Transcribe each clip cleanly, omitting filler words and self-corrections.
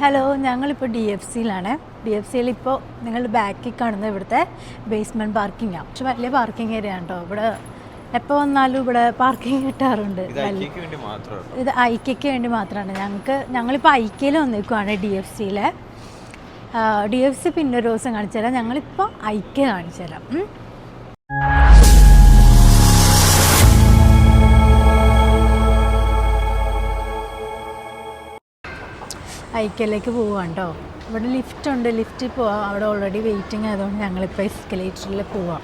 Hello, ഞങ്ങളിപ്പോൾ DFCയിലാണ്. DFCയിൽ ഇപ്പോൾ നിങ്ങൾ ബാക്കിൽ കാണുന്നത് ഇവിടുത്തെ ബേസ്മെൻറ്റ് പാർക്കിങ്ങാണ്. പക്ഷെ വലിയ പാർക്കിംഗ് ഏരിയ ആണ് കേട്ടോ. ഇവിടെ എപ്പോൾ വന്നാലും ഇവിടെ പാർക്കിംഗ് കിട്ടാറുണ്ട്. ഇത് ഐക്യയ്ക്ക് വേണ്ടി മാത്രമാണ്. ഞങ്ങളിപ്പോൾ ഐക്യയിൽ വന്നേക്കുവാണ് DFCയിൽ. DFC പിന്നെ ഒരു ദിവസം കാണിച്ചു തരാം. ഞങ്ങളിപ്പോൾ ഐക്യ കാണിച്ചു തരാം. ഐക്യയിലേക്ക് പോവാം കേട്ടോ. ഇവിടെ ലിഫ്റ്റ് ഉണ്ട്, ലിഫ്റ്റിൽ പോവാം. അവിടെ ഓൾറെഡി വെയിറ്റിംഗ് ആയതുകൊണ്ട് ഞങ്ങളിപ്പോൾ എസ്കലേറ്ററിൽ പോവാം.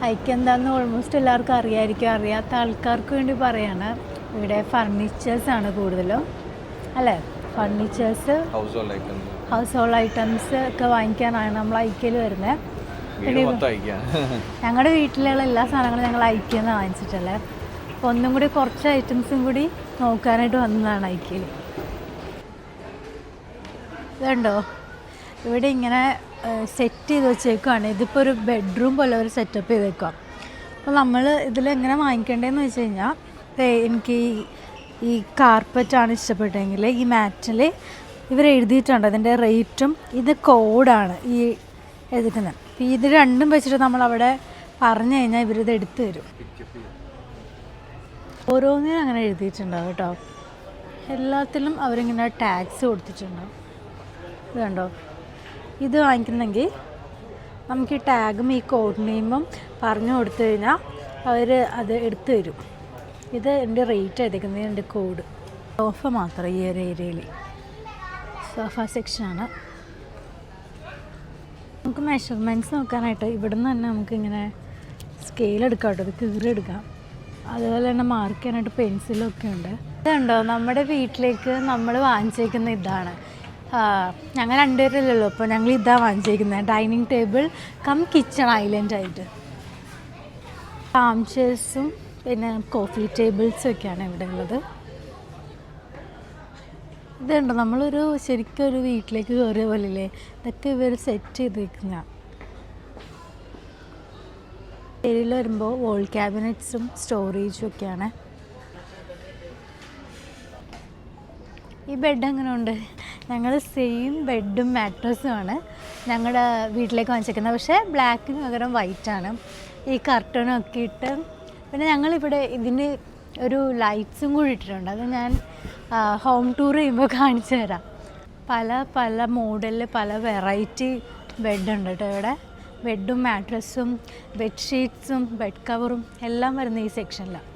ഐക്യ എന്താണെന്ന് ഓൾമോസ്റ്റ് എല്ലാവർക്കും അറിയാമായിരിക്കും. അറിയാത്ത ആൾക്കാർക്ക് വേണ്ടി പറയാണ്. ഇവിടെ ഫർണിച്ചേഴ്സാണ് കൂടുതലും, അല്ലേ? ഫർണിച്ചേഴ്സ്, ഹൗസ് ഹോൾഡ് ഐറ്റംസ് ഒക്കെ വാങ്ങിക്കാനാണ് നമ്മൾ ഐക്യയിൽ വരുന്നത്. ഞങ്ങളുടെ വീട്ടിലുള്ള എല്ലാ സാധനങ്ങളും ഞങ്ങൾ ഐക്യയിൽ നിന്ന് വാങ്ങിച്ചിട്ടല്ലേ. അപ്പോൾ ഒന്നും കൂടി കുറച്ച് ഐറ്റംസും കൂടി നോക്കാനായിട്ട് വന്നതാണ് ഐക്യയിൽ. ഇതുണ്ടോ, ഇവിടെ ഇങ്ങനെ സെറ്റ് ചെയ്ത് വെച്ചേക്കുവാണ്. ഇതിപ്പോൾ ഒരു ബെഡ്റൂം പോലെ ഒരു സെറ്റപ്പ് ചെയ്തേക്കാം. അപ്പോൾ നമ്മൾ ഇതിലെങ്ങനെ വാങ്ങിക്കേണ്ടതെന്ന് വെച്ച് കഴിഞ്ഞാൽ, എനിക്ക് ഈ കാർപ്പറ്റാണ് ഇഷ്ടപ്പെട്ടെങ്കിൽ ഈ മാറ്റിൽ ഇവർ എഴുതിയിട്ടുണ്ട് അതിൻ്റെ റേറ്റും. ഇത് കോഡാണ് ഈ എഴുതിക്കുന്നത്. അപ്പോൾ ഇത് രണ്ടും വെച്ചിട്ട് നമ്മളവിടെ പറഞ്ഞു കഴിഞ്ഞാൽ ഇവരിത് എടുത്തു തരും. ഓരോന്നിനും അങ്ങനെ എഴുതിയിട്ടുണ്ടാവും കേട്ടോ. എല്ലാത്തിലും അവരിങ്ങനെ ടാക്സ് കൊടുത്തിട്ടുണ്ടാവും. ഇത് കണ്ടോ, ഇത് വാങ്ങിക്കുന്നെങ്കിൽ നമുക്ക് ഈ ടാഗും ഈ കോഡ് നെയിമും പറഞ്ഞു കൊടുത്തു കഴിഞ്ഞാൽ അവർ അത് എടുത്തു തരും. ഇത് എൻ്റെ റേറ്റ് എഴുതിക്കുന്നത്, എൻ്റെ കോഡ്. സോഫ മാത്രം ഈ ഒരു ഏരിയയിൽ സോഫ സെക്ഷനാണ്. നമുക്ക് മെഷർമെൻറ്റ്സ് നോക്കാനായിട്ട് ഇവിടുന്ന് തന്നെ നമുക്കിങ്ങനെ സ്കെയിൽ എടുക്കാം കേട്ടോ. ഇത് കീറിയെടുക്കാം. അതുപോലെ തന്നെ മാർക്ക് ചെയ്യാനായിട്ട് പെൻസിലൊക്കെ ഉണ്ട്. ഇതുണ്ടോ, നമ്മുടെ വീട്ടിലേക്ക് നമ്മൾ വാങ്ങിച്ചേക്കുന്ന ഇതാണ്. ഞങ്ങൾ രണ്ടുപേരല്ലല്ലോ, അപ്പോൾ ഞങ്ങൾ ഇതാണ് വാങ്ങിച്ചേക്കുന്നത്. Dining table cum kitchen island ആയിട്ട്. ആം ചെയർസും പിന്നെ കോഫി ടേബിൾസും ഒക്കെയാണ് ഇവിടെ ഉള്ളത്. ഇതുണ്ടോ, നമ്മളൊരു ശരിക്കും ഒരു വീട്ടിലേക്ക് കയറിയ പോലില്ലേ. ഇതൊക്കെ ഇവർ സെറ്റ് ചെയ്ത് വെക്കുന്ന. ഏരിയയിൽ വരുമ്പോൾ വോൾ ക്യാബിനറ്റ്സും സ്റ്റോറേജും ഒക്കെയാണ്. ഈ ബെഡ് എങ്ങനെ ഉണ്ട്? ഞങ്ങൾ സെയിം ബെഡും മാട്രസുമാണ് ഞങ്ങളുടെ വീട്ടിലേക്ക് വാങ്ങിച്ചേക്കുന്നത്. പക്ഷേ ബ്ലാക്കിന് പകരം വൈറ്റാണ്. ഈ കർട്ടനൊക്കെ ഇട്ട്, പിന്നെ ഞങ്ങളിവിടെ ഇതിന് ഒരു ലൈറ്റ്സും കൂടി ഇട്ടിട്ടുണ്ട്. അത് ഞാൻ ഹോം ടൂർ ചെയ്യുമ്പോൾ കാണിച്ചു തരാം. പല പല മോഡലിൽ പല വെറൈറ്റി ബെഡുണ്ട് കേട്ടോ ഇവിടെ. ബെഡും മാട്രസും ബെഡ്ഷീറ്റ്സും ബെഡ് കവറും എല്ലാം വരുന്ന ഈ സെക്ഷനിലാണ്.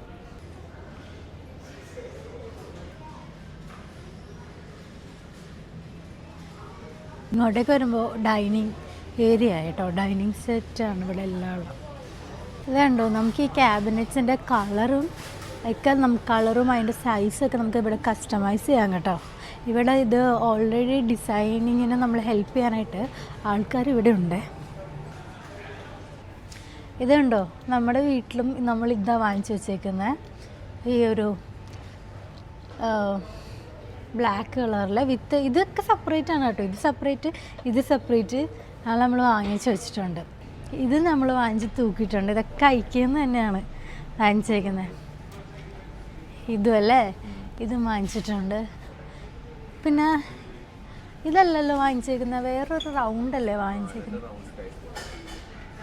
ഇങ്ങോട്ടേക്ക് വരുമ്പോൾ ഡൈനിങ് ഏരിയ കേട്ടോ. ഡൈനിങ് സെറ്റാണ് ഇവിടെ എല്ലാം ഉള്ളത്. ഇതുണ്ടോ, നമുക്ക് ഈ ക്യാബിനറ്റ്സിൻ്റെ കളറും അതിൻ്റെ സൈസൊക്കെ നമുക്ക് ഇവിടെ കസ്റ്റമൈസ് ചെയ്യാം കേട്ടോ. ഇവിടെ ഇത് ഓൾറെഡി ഡിസൈനിങ്ങിന് നമ്മൾ ഹെൽപ്പ് ചെയ്യാനായിട്ട് ആൾക്കാർ ഇവിടെ ഉണ്ട്. ഇതുണ്ടോ, നമ്മുടെ വീട്ടിലും നമ്മൾ ഇതാ വാങ്ങിച്ചു വെച്ചേക്കുന്നത്. ഈ ഒരു ബ്ലാക്ക് കളറിൽ വിത്ത് ഇതൊക്കെ സെപ്പറേറ്റ് ആണ് കേട്ടോ. ഇത് സെപ്പറേറ്റ്, ഇത് സെപ്പറേറ്റ് അത് നമ്മൾ വാങ്ങിച്ച് വെച്ചിട്ടുണ്ട്. ഇത് നമ്മൾ വാങ്ങിച്ച് തൂക്കിയിട്ടുണ്ട്. ഇതൊക്കെ ഐക്യന്ന് തന്നെയാണ് വാങ്ങിച്ചേക്കുന്നത്. ഇതും അല്ലേ, ഇതും വാങ്ങിച്ചിട്ടുണ്ട്. പിന്നെ ഇതല്ലല്ലോ വാങ്ങിച്ചേക്കുന്നത്, വേറൊരു റൗണ്ടല്ലേ വാങ്ങിച്ചേക്കുന്നത്.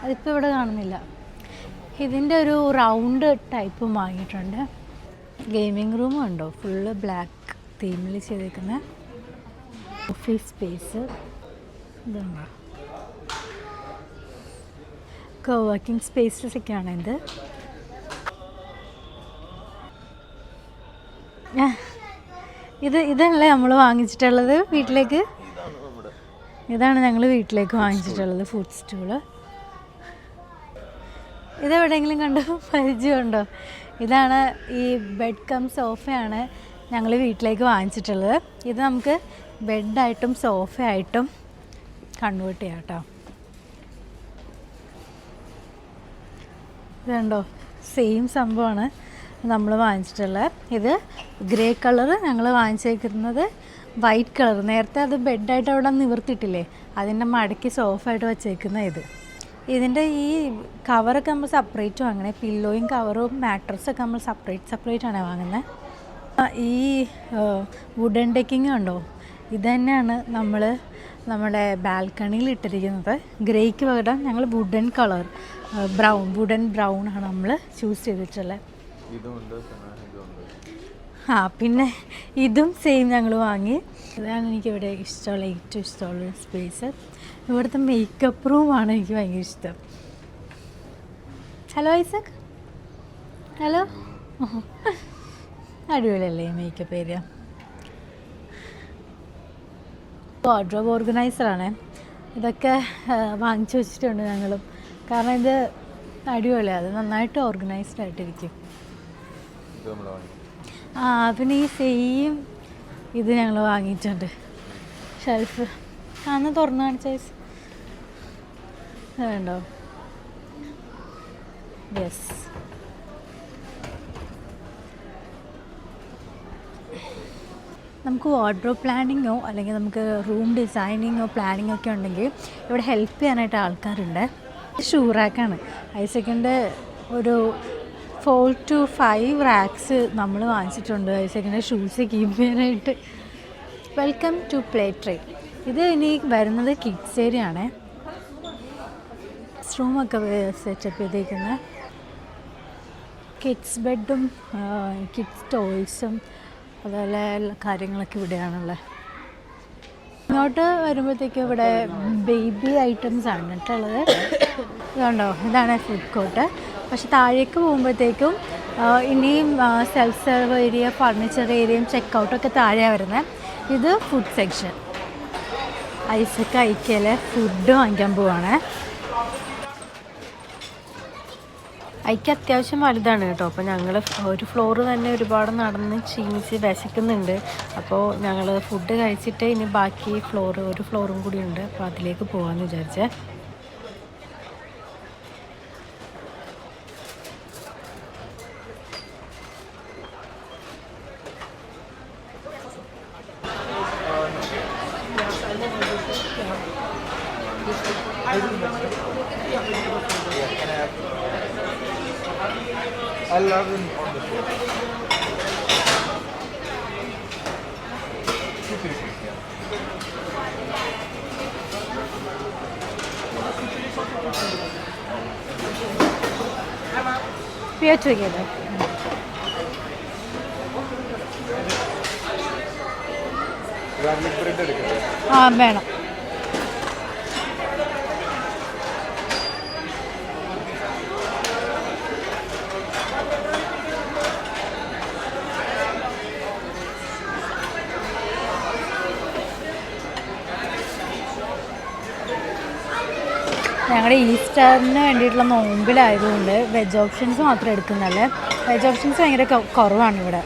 അതിപ്പോൾ ഇവിടെ കാണുന്നില്ല. ഇതിൻ്റെ ഒരു റൗണ്ട് ടൈപ്പും വാങ്ങിയിട്ടുണ്ട്. ഗെയിമിംഗ് റൂമും ഉണ്ടോ, ഫുള്ള് ബ്ലാക്ക് തീമിൽ ചെയ്തേക്കുന്ന ഓഫീസ് സ്പേസ്. ഇതുണ്ടോ, കോവർക്കിംഗ് സ്പേസസ് ഒക്കെയാണ് ഇത്. ഇതല്ലേ നമ്മൾ വാങ്ങിച്ചിട്ടുള്ളത് വീട്ടിലേക്ക്. ഇതാണ് ഞങ്ങൾ വീട്ടിലേക്ക് വാങ്ങിച്ചിട്ടുള്ളത് ഫുഡ് സ്റ്റൂള്. ഇതെവിടെയെങ്കിലും കണ്ടോ, പരിചയമുണ്ടോ? ഇതാണ് ഈ ബെഡ് കം സോഫയാണ് ഞങ്ങൾ വീട്ടിലേക്ക് വാങ്ങിച്ചിട്ടുള്ളത്. ഇത് നമുക്ക് ബെഡായിട്ടും സോഫയായിട്ടും കൺവേർട്ട് ചെയ്യാം കേട്ടോ. ഇതുണ്ടോ, സെയിം സംഭവമാണ് നമ്മൾ വാങ്ങിച്ചിട്ടുള്ളത്. ഇത് ഗ്രേ കളറ്, ഞങ്ങൾ വാങ്ങിച്ചേക്കുന്നത് വൈറ്റ് കളർ. നേരത്തെ അത് ബെഡായിട്ട് അവിടെ നിവർത്തിയിട്ടില്ലേ, അതിൻ്റെ മടക്കി സോഫായിട്ട് വച്ചേക്കുന്ന ഇത്. ഇതിൻ്റെ ഈ കവറൊക്കെ നമ്മൾ സെപ്പറേറ്റ് വാങ്ങണേ. പില്ലോയും കവറും മാട്രസൊക്കെ നമ്മൾ സെപ്പറേറ്റ് ആണ് വാങ്ങുന്നത്. ഈ വുഡൻ ഡെക്കിങ് ഉണ്ടോ, ഇത് തന്നെയാണ് നമ്മൾ നമ്മുടെ ബാൽക്കണിയിൽ ഇട്ടിരിക്കുന്നത്. ഗ്രേക്ക് പകരം ഞങ്ങൾ വുഡൻ കളർ വുഡൻ ബ്രൗൺ ആണ് നമ്മൾ ചൂസ് ചെയ്തിട്ടുള്ളത്. പിന്നെ ഇതും സെയിം ഞങ്ങൾ വാങ്ങി. ഇതാണ് എനിക്കിവിടെ ഇഷ്ടമുള്ള ഏറ്റവും ഇഷ്ടമുള്ള സ്പേസ്. ഇവിടുത്തെ മേക്കപ്പ് റൂമാണ് എനിക്ക് ഭയങ്കര ഇഷ്ടം. Hello Isaac, hello. അടിപൊളിയല്ലേ മേക്കപ്പ് ഏരിയ. വാർഡ്രോബ് ഓർഗനൈസറാണ്. ഇതൊക്കെ വാങ്ങിച്ചു വെച്ചിട്ടുണ്ട് ഞങ്ങളും. കാരണം ഇത് അടിപൊളിയാണ്, അത് നന്നായിട്ട് ഓർഗനൈസ്ഡ് ആയിട്ടിരിക്കും. പിന്നെ ഈ സെയിം ഇത് ഞങ്ങൾ വാങ്ങിയിട്ടുണ്ട്, ഷെൽഫ്. അന്ന് തുറന്നു കാണിച്ച വേണ്ടോ? യെസ്. നമുക്ക് വാർഡ്രോബ് പ്ലാനിങ്ങോ അല്ലെങ്കിൽ നമുക്ക് റൂം ഡിസൈനിങ്ങോ പ്ലാനിങ്ങോ ഒക്കെ ഉണ്ടെങ്കിൽ ഇവിടെ ഹെൽപ്പ് ചെയ്യാനായിട്ട് ആൾക്കാരുണ്ട്. ഷൂ റാക്കാണ്. ഐസക്കിൻ്റെ ഒരു 4 to 5 റാക്സ് നമ്മൾ വാങ്ങിച്ചിട്ടുണ്ട് ഐസക്കിൻ്റെ ഷൂസ് കീപ്പ് ചെയ്യാനായിട്ട്. Welcome to play tray. ഇത് ഇനി വരുന്നത് കിഡ്സ് ഏരിയ ആണ്. റൂമൊക്കെ സെറ്റപ്പ് ചെയ്തേക്കുന്നത്. കിഡ്സ് ബെഡും കിഡ്സ് ടോയ്സും അതുപോലെ കാര്യങ്ങളൊക്കെ ഇവിടെയാണുള്ളത്. ഇങ്ങോട്ട് വരുമ്പോഴത്തേക്കും ഇവിടെ ബേബി ഐറ്റംസ് ആണ് കേട്ടുള്ളത്. ഇതുണ്ടോ, ഇതാണ് ഫുഡ് കോർട്ട്. പക്ഷെ താഴേക്ക് പോകുമ്പോഴത്തേക്കും ഇനിയും സെൽഫ് സെർവ് ഏരിയ, ഫർണിച്ചർ ഏരിയയും ചെക്കൗട്ടൊക്കെ താഴെയാണ് വരുന്നത്. ഇത് ഫുഡ് സെക്ഷൻ. ഐസക്ക് ഐക്കയിലെ ഫുഡ് വാങ്ങിക്കാൻ പോവാണ്. ഐക്യ അത്യാവശ്യം വലുതാണ് കേട്ടോ. അപ്പോൾ ഞങ്ങൾ ഒരു ഫ്ലോറ് തന്നെ ഒരുപാട് നടന്ന് ക്ഷീണിച്ച് വിശക്കുന്നുണ്ട്. അപ്പോൾ ഞങ്ങൾ ഫുഡ് കഴിച്ചിട്ട് ഇനി ബാക്കി ഒരു ഫ്ലോറും കൂടി ഉണ്ട്, അപ്പോൾ അതിലേക്ക് പോകാമെന്ന് വിചാരിച്ചേ. I love them on the floor. 2 pieces, yeah. We are together. Garlic bread എടുക്കട്ടെ? വേണം. ഞങ്ങളുടെ ഈസ്റ്ററിന് വേണ്ടിയിട്ടുള്ള നോമ്പിലായതുകൊണ്ട് വെജ് ഓപ്ഷൻസ് മാത്രമേ എടുക്കുന്നുള്ളൂ. വെജ് ഓപ്ഷൻസ് ഭയങ്കര കുറവാണ് ഇവിടെ.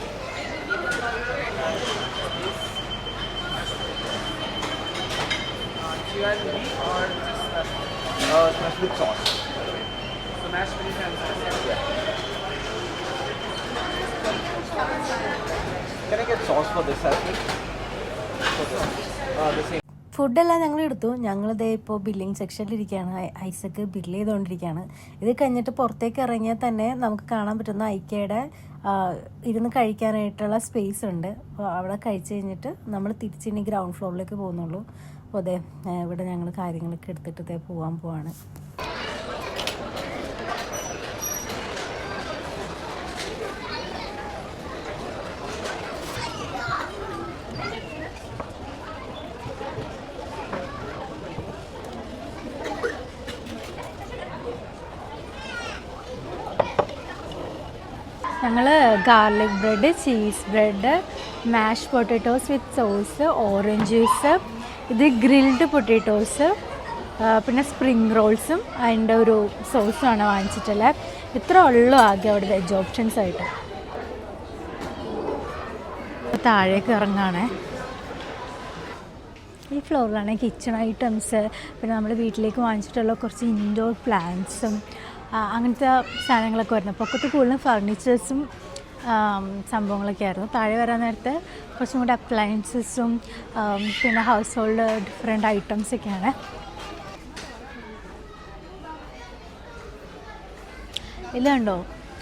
Smashed with sauce. So mashed with sauce. Can I get sauce for this as well? The same. ഫുഡെല്ലാം ഞങ്ങൾ എടുത്തു. ഞങ്ങളിതേ ഇപ്പോൾ ബില്ലിംഗ് സെക്ഷനിലിരിക്കുകയാണ്. ഐസക്ക് ബില്ല് ചെയ്തുകൊണ്ടിരിക്കുകയാണ്. ഇത് കഴിഞ്ഞിട്ട് പുറത്തേക്ക് ഇറങ്ങിയാൽ തന്നെ നമുക്ക് കാണാൻ പറ്റുന്ന ഐക്കയുടെ ഇരുന്ന് കഴിക്കാനായിട്ടുള്ള സ്പേസ് ഉണ്ട്. അപ്പോൾ അവിടെ കഴിച്ച് കഴിഞ്ഞിട്ട് നമ്മൾ തിരിച്ചിനി ഗ്രൗണ്ട് ഫ്ലോറിലേക്ക് പോകുന്നുള്ളൂ. അപ്പോൾ അതെ ഇവിടെ ഞങ്ങൾ കാര്യങ്ങളൊക്കെ എടുത്തിട്ട് ഇതേ പോവാണ്. ഞങ്ങൾ ഗാർലിക് ബ്രെഡ്, ചീസ് ബ്രെഡ്, മാഷ് പൊട്ടാറ്റോസ് വിത്ത് സോസ്, ഓറഞ്ച് ജ്യൂസ്, ഇത് ഗ്രിൽഡ് പൊട്ടാറ്റോസ്, പിന്നെ സ്പ്രിംഗ് റോൾസും അതിൻ്റെ ഒരു സോസുമാണ് വാങ്ങിച്ചിട്ടുള്ളത്. ഇത്ര ഉള്ളൂ ആകെ അവിടെ വെജ് ഓപ്ഷൻസ് ആയിട്ട്. താഴേക്ക് ഇറങ്ങാണേ. ഈ ഫ്ലോറിലാണ് കിച്ചൺ ഐറ്റംസ്, പിന്നെ നമ്മൾ വീട്ടിലേക്ക് വാങ്ങിച്ചിട്ടുള്ള കുറച്ച് ഇൻഡോർ പ്ലാന്റ്സും അങ്ങനത്തെ സാധനങ്ങളൊക്കെ വരുന്നത്. പൊക്കത്ത് കൂടുതലും ഫർണിച്ചേഴ്സും സംഭവങ്ങളൊക്കെ ആയിരുന്നു. താഴെ വരാൻ നേരത്തെ കുറച്ചും കൂടി അപ്ലയൻസസും പിന്നെ ഹൗസ് ഹോൾഡ് ഡിഫറെൻ്റ് ഐറ്റംസൊക്കെയാണ്. ഇതുണ്ടോ,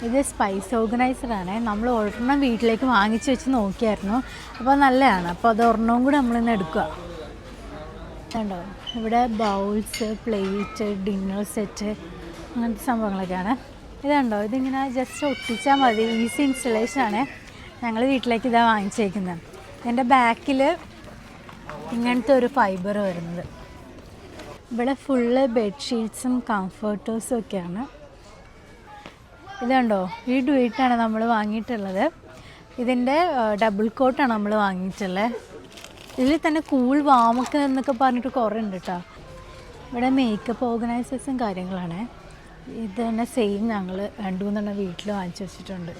ഇത് സ്പൈസ് ഓർഗനൈസറാണ്. നമ്മൾ ഒരെണ്ണം വീട്ടിലേക്ക് വാങ്ങിച്ച് വെച്ച് നോക്കിയായിരുന്നു. അപ്പോൾ നല്ലതാണ്. അപ്പോൾ അത് ഒരെണ്ണവും കൂടി നമ്മളിന്ന് എടുക്കുക. കണ്ടോ, ഇവിടെ ബൗൾസ്, പ്ലേറ്റ്, ഡിന്നർ സെറ്റ് അങ്ങനത്തെ സംഭവങ്ങളൊക്കെയാണ്. ഇതുണ്ടോ, ഇതിങ്ങനെ ജസ്റ്റ് ഒട്ടിച്ചാൽ മതി. ഈസി ഇൻസ്റ്റലേഷനാണ്. ഞങ്ങൾ വീട്ടിലേക്ക് ഇതാ വാങ്ങിച്ചേക്കുന്നത്. ഇതിൻ്റെ ബാക്കിൽ ഇങ്ങനത്തെ ഒരു ഫൈബർ വരുന്നത്. ഇവിടെ ഫുള്ള് ബെഡ്ഷീറ്റ്സും കംഫർട്ടേഴ്സും ഒക്കെയാണ്. ഇതുണ്ടോ, ഈ ഡുയിട്ടാണ് നമ്മൾ വാങ്ങിയിട്ടുള്ളത്. ഇതിൻ്റെ ഡബിൾ കോട്ടാണ് നമ്മൾ വാങ്ങിയിട്ടുള്ളത്. ഇതിൽ തന്നെ കൂൾ വാമൊക്കെ എന്നൊക്കെ പറഞ്ഞിട്ട് കുറേ ഉണ്ട് കേട്ടോ. ഇവിടെ മേക്കപ്പ് ഓർഗനൈസേഴ്സും കാര്യങ്ങളാണ്. ഇത് തന്നെ സെയിം ഞങ്ങൾ 2-3 വീട്ടിൽ വാങ്ങിച്ചു വെച്ചിട്ടുണ്ട്.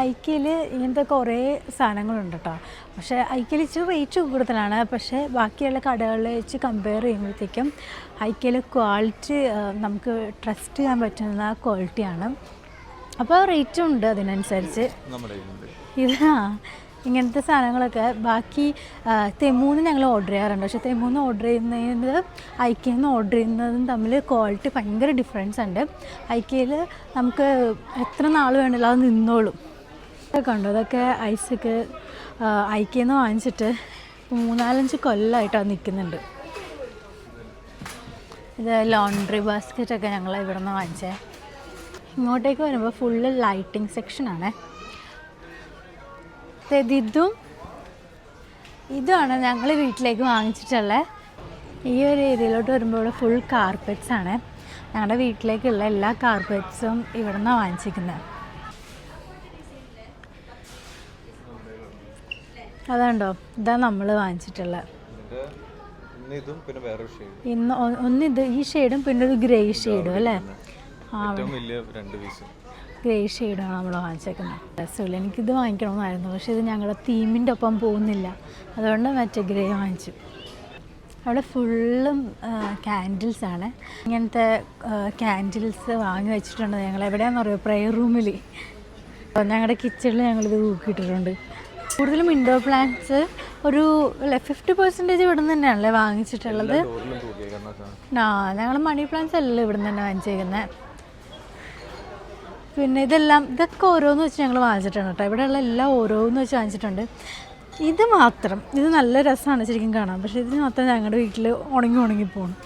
ഐക്യയിൽ ഇങ്ങനത്തെ കുറേ സാധനങ്ങളുണ്ട് കേട്ടോ. പക്ഷേ ഐക്യയിൽ ഇച്ചിരി റേറ്റ് കൂടുതലാണ്. പക്ഷേ ബാക്കിയുള്ള കടകളിൽ വെച്ച് കമ്പയർ ചെയ്യുമ്പോഴത്തേക്കും ഐക്യയിൽ ക്വാളിറ്റി നമുക്ക് ട്രസ്റ്റ് ചെയ്യാൻ പറ്റുന്ന ക്വാളിറ്റിയാണ്. അപ്പോൾ റേറ്റും ഉണ്ട് അതിനനുസരിച്ച്. ഇത് ഇങ്ങനത്തെ സാധനങ്ങളൊക്കെ ബാക്കി തെമ്മൂന്ന് ഞങ്ങൾ ഓർഡർ ചെയ്യാറുണ്ട്. പക്ഷേ തെമ്മൂന്ന് ഓർഡർ ചെയ്യുന്നത് ഐക്യയിൽ നിന്ന് ഓർഡർ ചെയ്യുന്നതും തമ്മിൽ ക്വാളിറ്റി ഭയങ്കര ഡിഫറൻസ് ഉണ്ട്. ഐക്യയിൽ നമുക്ക് എത്ര നാൾ വേണമല്ലോ അത് നിന്നോളും. ഇതൊക്കെ ഉണ്ടോ, ഇതൊക്കെ ഐസൊക്കെ ഐക്യയിൽ നിന്ന് വാങ്ങിച്ചിട്ട് 3-4 കൊല്ലമായിട്ടാണ് നിൽക്കുന്നുണ്ട്. ഇത് ലോണ്ട്രി ബാസ്ക്കറ്റൊക്കെ ഞങ്ങൾ ഇവിടെ നിന്ന് വാങ്ങിച്ചേ. ഇങ്ങോട്ടേക്ക് വരുമ്പോൾ ഫുള്ള് ലൈറ്റിംഗ് സെക്ഷനാണ്. ഇതുമാണ് ഞങ്ങൾ വീട്ടിലേക്ക് വാങ്ങിച്ചിട്ടുള്ളത്. ഈ ഒരു ഏരിയയിലോട്ട് വരുമ്പോൾ ഇവിടെ ഫുൾ കാർപ്പറ്റ്സാണ്. ഞങ്ങളുടെ വീട്ടിലേക്കുള്ള എല്ലാ കാർപ്പറ്റ്സും ഇവിടെ നിന്നാണ് വാങ്ങിച്ചിരിക്കുന്നത്. അതുണ്ടോ, ഇതാണ് നമ്മൾ വാങ്ങിച്ചിട്ടുള്ളത്. ഇന്ന് ഒന്നിത് ഈ ഷെയ്ഡും പിന്നെ ഒരു ഗ്രേ ഷെയ്ഡും അല്ലേ? ഗ്രേ ഷെയ്ഡാണ് നമ്മൾ വാങ്ങിച്ചേക്കുന്നത്. രസമില്ല, എനിക്കിത് വാങ്ങിക്കണമെന്നായിരുന്നു. പക്ഷേ ഇത് ഞങ്ങളുടെ തീമിൻ്റെ ഒപ്പം പോകുന്നില്ല. അതുകൊണ്ട് മറ്റേ ഗ്രേ വാങ്ങിച്ചു. അവിടെ ഫുള്ളും ക്യാൻഡിൽസാണ്. ഇങ്ങനത്തെ ക്യാൻഡിൽസ് വാങ്ങി വെച്ചിട്ടുണ്ട് ഞങ്ങൾ. എവിടെയാണെന്ന് പറയുമോ, പ്രെയർ റൂമിൽ. ഞങ്ങളുടെ കിച്ചണിൽ ഞങ്ങളിത് തൂക്കിയിട്ടിട്ടുണ്ട്. കൂടുതലും ഇൻഡോർ പ്ലാന്റ്സ് ഒരു 50% ഇവിടെ നിന്ന് തന്നെയാണല്ലേ വാങ്ങിച്ചിട്ടുള്ളത്. ഞങ്ങൾ മണി പ്ലാന്റ്സ് എല്ലാം ഇവിടെ നിന്ന് തന്നെ വാങ്ങിച്ചേക്കുന്നത്. പിന്നെ ഇതൊക്കെ ഓരോന്ന് വെച്ച് ഞങ്ങൾ വാങ്ങിച്ചിട്ടുണ്ട് കേട്ടോ. ഇവിടെയുള്ള എല്ലാം ഓരോന്ന് വെച്ച് വാങ്ങിച്ചിട്ടുണ്ട്. ഇത് മാത്രം, ഇത് നല്ല രസമാണ് ശരിക്കും കാണാൻ. പക്ഷേ ഇതിന് മാത്രം ഞങ്ങളുടെ വീട്ടിൽ ഉണങ്ങി പോകണം.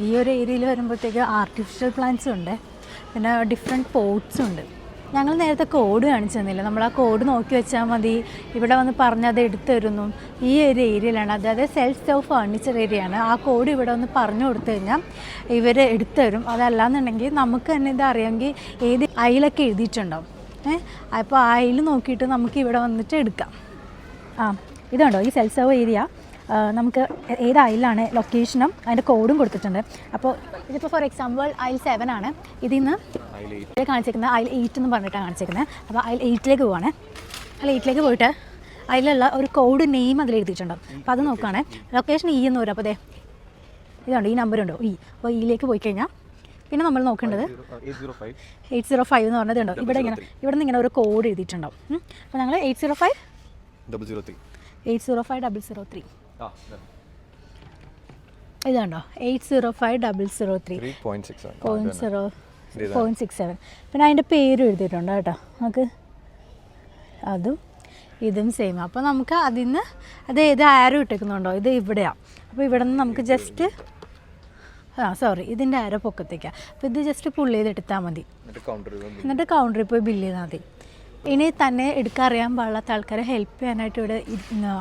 ഈ ഒരു ഏരിയയിൽ വരുമ്പോഴത്തേക്ക് ആർട്ടിഫിഷ്യൽ പ്ലാന്റ്സും ഉണ്ട്. പിന്നെ ഡിഫറെൻറ്റ് പോട്ട്സും ഉണ്ട്. ഞങ്ങൾ നേരത്തെ കോഡ് കാണിച്ചു തന്നില്ല. നമ്മൾ ആ കോഡ് നോക്കി വെച്ചാൽ മതി. ഇവിടെ വന്ന് പറഞ്ഞ് അത് എടുത്തു തരുന്നു. ഈ ഒരു ഏരിയയിലാണ്, അതായത് സെൽഫ് സർവ് ഫർണിച്ചർ ഏരിയയാണ്. ആ കോഡ് ഇവിടെ വന്ന് പറഞ്ഞു കൊടുത്തു കഴിഞ്ഞാൽ ഇവർ എടുത്തു തരും. അതല്ലാന്നുണ്ടെങ്കിൽ നമുക്ക് തന്നെ ഇത് അറിയാമെങ്കിൽ ഏത് അയിലൊക്കെ എഴുതിയിട്ടുണ്ടാവും. അപ്പോൾ ആ അയിൽ നോക്കിയിട്ട് നമുക്ക് ഇവിടെ വന്നിട്ട് എടുക്കാം. ഇതുണ്ടോ, ഈ സെൽഫ് സർവ് ഏരിയ നമുക്ക് ഏത് അയിലാണ് ലൊക്കേഷനും അതിൻ്റെ കോഡും കൊടുത്തിട്ടുണ്ട്. അപ്പോൾ ഇതിപ്പോൾ ഫോർ എക്സാമ്പിൾ അയൽ 7 ആണ്. ഇതിൽ നിന്ന് കാണിച്ചേക്കുന്നത് അയൽ 8 എന്ന് പറഞ്ഞിട്ടാണ് കാണിച്ചേക്കുന്നത്. അപ്പോൾ അയൽ 8ലേക്ക് പോവാണ്. അയൽ 8ലേക്ക് പോയിട്ട് അതിലുള്ള ഒരു കോഡ് നെയിം അതിൽ എഴുതിയിട്ടുണ്ടാവും. അപ്പോൾ അത് നോക്കുകയാണ്. ലൊക്കേഷൻ E എന്ന് വരും. അപ്പോൾ ഇതുണ്ട്, ഈ നമ്പറുണ്ടോ E. അപ്പോൾ ഇയിലേക്ക് പോയി കഴിഞ്ഞാൽ പിന്നെ നമ്മൾ നോക്കേണ്ടത് 805 എന്ന് പറഞ്ഞതുണ്ടോ. ഇവിടെ നിന്ന് ഇങ്ങനെ ഒരു കോഡ് എഴുതിയിട്ടുണ്ടാവും. അപ്പോൾ ഞങ്ങൾ 805 003 ഇതുണ്ടോ, 805 പിന്നെ അതിൻ്റെ പേര് എഴുതിയിട്ടുണ്ട് കേട്ടോ. നമുക്ക് അതും ഇതും സെയിം. അപ്പോൾ നമുക്ക് അതിൽ അത് ഏത് ആരോ ഇട്ടേക്കുന്നുണ്ടോ, ഇത് ഇവിടെയാണ്. അപ്പോൾ ഇവിടെ നിന്ന് നമുക്ക് ജസ്റ്റ് ഇതിൻ്റെ ആരോ പൊക്കത്തേക്കാണ്. അപ്പോൾ ഇത് ജസ്റ്റ് പുള്ളി ചെയ്തെടുത്താൽ മതി. എന്നിട്ട് കൗണ്ടറിൽ പോയി ബില്ല് ചെയ്താൽ മതി. ഇനി തന്നെ എടുക്കാറിയാൻ പാടില്ലാത്ത ആൾക്കാരെ ഹെൽപ്പ് ചെയ്യാനായിട്ട് ഇവിടെ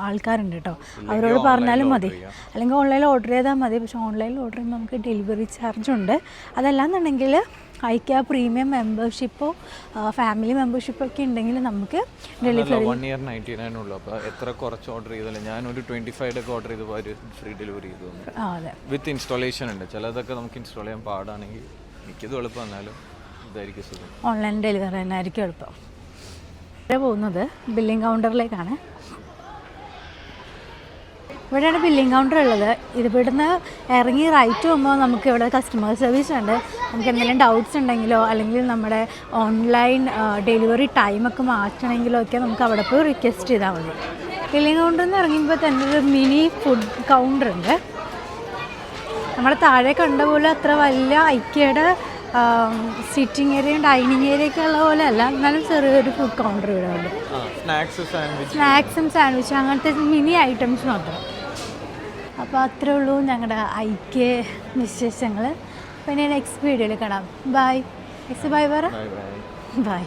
ആൾക്കാരുണ്ട് കേട്ടോ. അവരോട് പറഞ്ഞാലും മതി. അല്ലെങ്കിൽ ഓൺലൈനിൽ ഓർഡർ ചെയ്താൽ മതി. പക്ഷേ ഓൺലൈനിൽ ഓർഡർ ചെയ്യുമ്പോൾ നമുക്ക് ഡെലിവറി ചാർജുണ്ട്. അതല്ലാന്നുണ്ടെങ്കിൽ ഐക്യ പ്രീമിയം മെമ്പർഷിപ്പോ ഫാമിലി മെമ്പർഷിപ്പോ ഒക്കെ ഉണ്ടെങ്കിൽ നമുക്ക് ഡെലിവറി 1 year 99 ഉള്ളൂ. അപ്പോൾ എത്ര കുറച്ച് ഓർഡർ ചെയ്താലും ഞാനൊരു 25 ഒക്കെ ഓർഡർ ചെയ്തപ്പോൾ ഒരു ഫ്രീ ഡെലിവറി ചെയ്തു. അതെ, വിത്ത് ഇൻസ്റ്റാളേഷൻ ഉണ്ട്. ചിലതൊക്കെ നമുക്ക് ഇൻസ്റ്റാൾ ചെയ്യാൻ പാടാണെങ്കിൽ എനിക്കിത് എളുപ്പം വന്നാലും ഇതായിരിക്കും സുഖം. ഓൺലൈൻ ഡെലിവറി തന്നെ ആയിരിക്കും എളുപ്പം. പോകുന്നത് ബില്ലിംഗ് കൗണ്ടറിലേക്കാണ്. ഇവിടെയാണ് ബില്ലിംഗ് കൗണ്ടർ ഉള്ളത്. ഇവിടുന്ന് ഇറങ്ങി റൈറ്റ് പോകുമ്പോൾ നമുക്ക് ഇവിടെ കസ്റ്റമർ സർവീസ് ഉണ്ട്. നമുക്ക് എന്തെങ്കിലും ഡൗട്ട്സ് ഉണ്ടെങ്കിലോ അല്ലെങ്കിൽ നമ്മുടെ ഓൺലൈൻ ഡെലിവറി ടൈമൊക്കെ മാറ്റണമെങ്കിലോ ഒക്കെ നമുക്ക് അവിടെ പോയി റിക്വസ്റ്റ് ചെയ്താൽ മതി. ബില്ലിംഗ് കൗണ്ടറിൽ നിന്ന് ഇറങ്ങുമ്പോൾ തന്നെ ഒരു മിനി ഫുഡ് കൗണ്ടർ ഉണ്ട്. നമ്മുടെ താഴെ കണ്ട പോലെ അത്ര വലിയ ഐക്യയുടെ സിറ്റിംഗ് ഏരിയയും ഡൈനിങ് ഏരിയയൊക്കെ ഉള്ള പോലെ അല്ല, എന്നാലും ചെറിയൊരു ഫുഡ് കൗണ്ടർ ഇവിടെ ഉണ്ട്. സ്നാക്സും സാൻഡ്വിച്ചും അങ്ങനത്തെ മിനി ഐറ്റംസ് മാത്രം. അപ്പോൾ അത്രേ ഉള്ളൂ ഞങ്ങളുടെ ഐക്യ വിശേഷങ്ങൾ. പിന്നെ നെക്സ്റ്റ് വീഡിയോയിൽ കാണാം. ബൈ. ബൈ പറ. ബൈ.